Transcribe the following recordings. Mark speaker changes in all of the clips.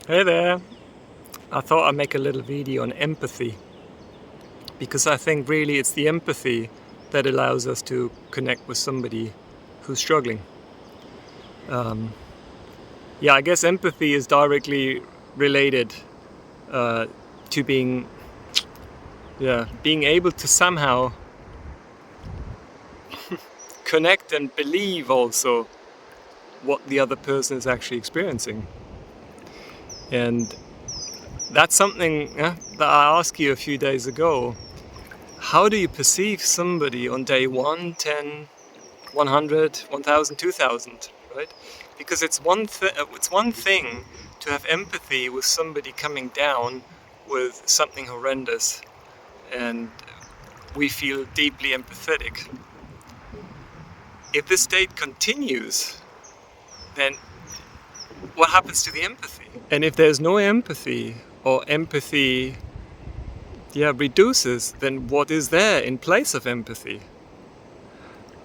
Speaker 1: Hey there! I thought I'd make a little video on empathy, because I think really it's the empathy that allows us to connect with somebody who's struggling. I guess empathy is directly related to being able to somehow connect and believe also what the other person is actually experiencing. And that's something that I asked you a few days ago. How do you perceive somebody on day 1, 10, 100, 1000, 2000, right? Because it's one thing to have empathy with somebody coming down with something horrendous, and we feel deeply empathetic. If this state continues, then what happens to the empathy? And if there's no empathy, or empathy reduces, then what is there in place of empathy?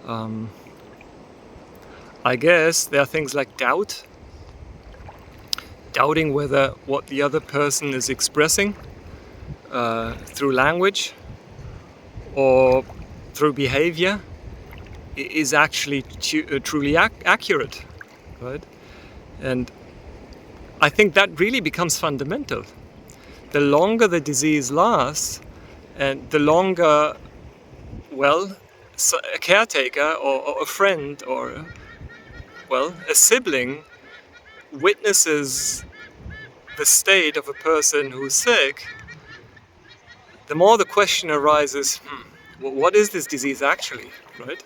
Speaker 1: I guess there are things like doubt. Doubting whether what the other person is expressing through language or through behavior is actually truly accurate, right? And I think that really becomes fundamental. The longer the disease lasts, and the longer, a caretaker or a friend or, a sibling witnesses the state of a person who's sick, the more the question arises, what is this disease actually, right?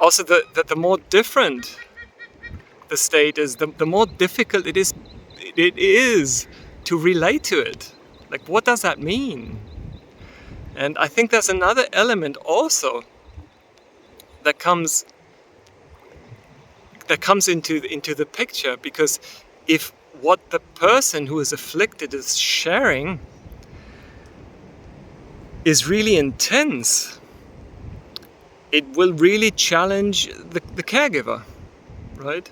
Speaker 1: Also, the more different the state is, the more difficult it is to relate to it. Like, what does that mean? And I think there's another element also that comes into the picture, because if what the person who is afflicted is sharing is really intense, it will really challenge the caregiver, right?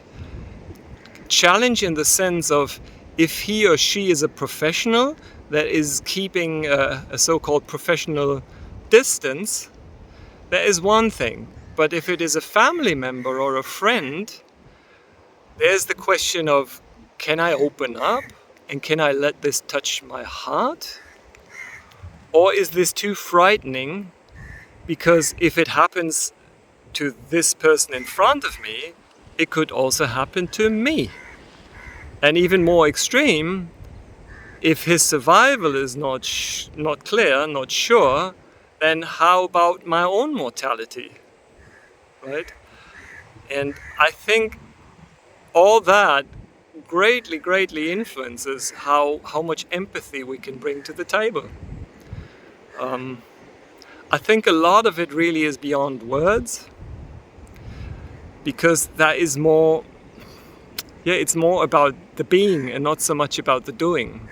Speaker 1: Challenge in the sense of, if he or she is a professional that is keeping a so-called professional distance, that is one thing. But if it is a family member or a friend, there's the question of, can I open up and can I let this touch my heart? Or is this too frightening? Because if it happens to this person in front of me, it could also happen to me. And even more extreme, if his survival is not clear, not sure, then how about my own mortality, right? And I think all that greatly influences how much empathy we can bring to the table. I think a lot of it really is beyond words, because that is more, it's more about the being and not so much about the doing.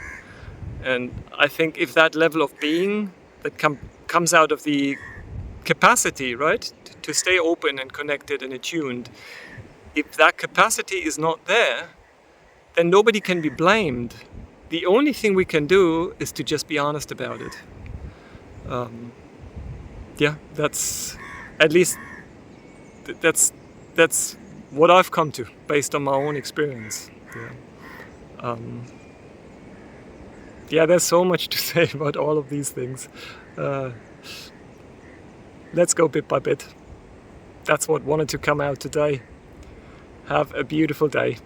Speaker 1: And I think if that level of being that comes out of the capacity, right, to stay open and connected and attuned, if that capacity is not there, then nobody can be blamed. The only thing we can do is to just be honest about it. That's at least that's what I've come to based on my own experience. There's so much to say about all of these things. Let's go bit by bit. That's what wanted to come out today. Have a beautiful day.